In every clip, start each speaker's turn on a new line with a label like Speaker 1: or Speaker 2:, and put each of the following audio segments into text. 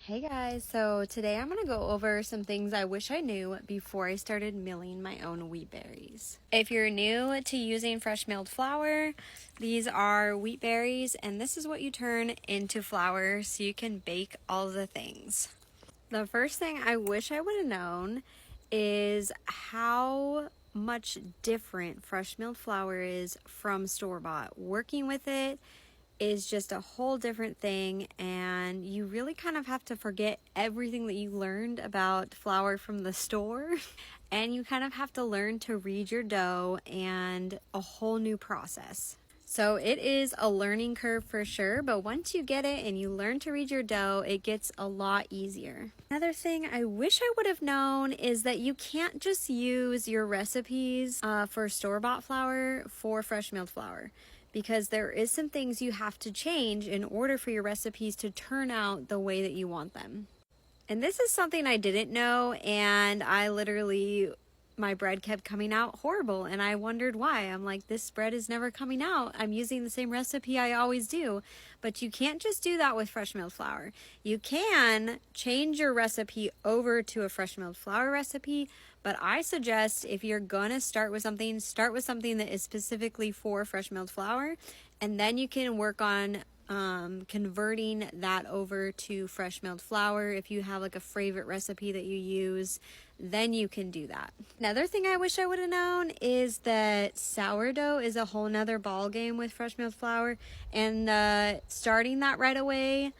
Speaker 1: Hey guys, so today I'm going to go over some things I wish I knew before I started milling my own wheat berries. If you're new to using fresh milled flour, these are wheat berries and this is what you turn into flour so you can bake all the things. The first thing I wish I would have known is how much different fresh milled flour is from store-bought. Working with it is just a whole different thing, and you really kind of have to forget everything that you learned about flour from the store and you kind of have to learn to read your dough and a whole new process. So it is a learning curve for sure, but once you get it and you learn to read your dough, it gets a lot easier. Another thing I wish I would have known is that you can't just use your recipes for store-bought flour for fresh milled flour, because there is some things you have to change in order for your recipes to turn out the way that you want them. And this is something I didn't know, and my bread kept coming out horrible, and I wondered why. I'm like, this bread is never coming out. I'm using the same recipe I always do. But you can't just do that with fresh milled flour. You can change your recipe over to a fresh milled flour recipe, but I suggest if you're gonna start with something that is specifically for fresh milled flour, and then you can work on converting that over to fresh milled flour. If you have like a favorite recipe that you use, then you can do that. Another thing I wish I would have known is that sourdough is a whole nother ball game with fresh milled flour, and starting that right away,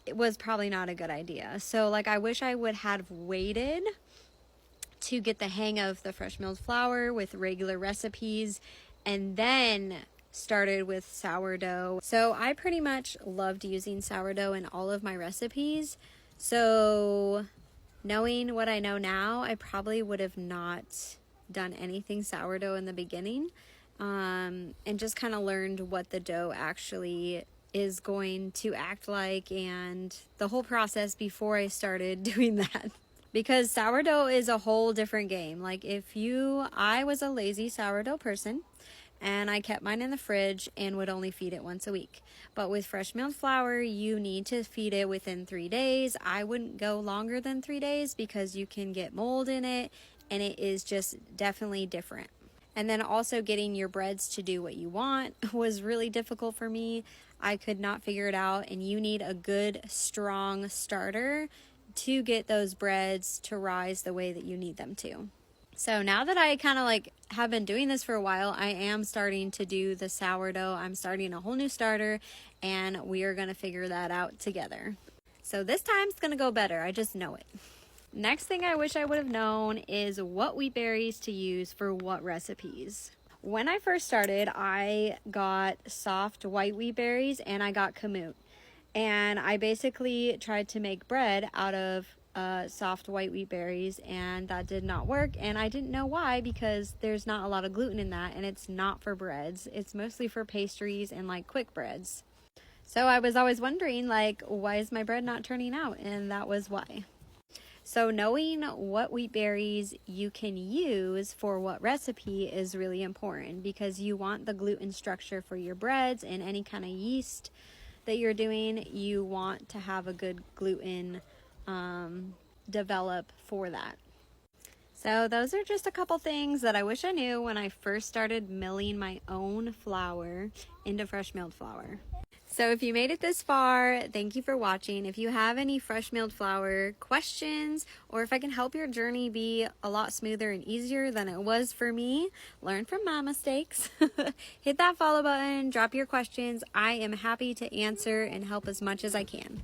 Speaker 1: it was probably not a good idea. So like, I wish I would have waited to get the hang of the fresh milled flour with regular recipes and then started with sourdough. So I pretty much loved using sourdough in all of my recipes. So knowing what I know now, I probably would have not done anything sourdough in the beginning, and just kind of learned what the dough actually is going to act like and the whole process before I started doing that. Because sourdough is a whole different game. Like I was a lazy sourdough person, and I kept mine in the fridge and would only feed it once a week. But with fresh milled flour, you need to feed it within 3 days. I wouldn't go longer than 3 days because you can get mold in it, and it is just definitely different. And then also getting your breads to do what you want was really difficult for me. I could not figure it out, and you need a good, strong starter to get those breads to rise the way that you need them to. So now that I kind of have been doing this for a while, I am starting to do the sourdough. I'm starting a whole new starter, and we are going to figure that out together. So this time it's going to go better. I just know it. Next thing I wish I would have known is what wheat berries to use for what recipes. When I first started, I got soft white wheat berries and I got kamut. And I basically tried to make bread out of soft white wheat berries, and that did not work, and I didn't know why, because there's not a lot of gluten in that, and it's not for breads. It's mostly for pastries and quick breads. So I was always wondering why is my bread not turning out, and that was why. So knowing what wheat berries you can use for what recipe is really important, because you want the gluten structure for your breads and any kind of yeast that you're doing. You want to have a good gluten develop for that. So those are just a couple things that I wish I knew when I first started milling my own flour into fresh milled flour. So if you made it this far, thank you for watching. If you have any fresh milled flour questions, or if I can help your journey be a lot smoother and easier than it was for me, learn from my mistakes. Hit that follow button, drop your questions. I am happy to answer and help as much as I can.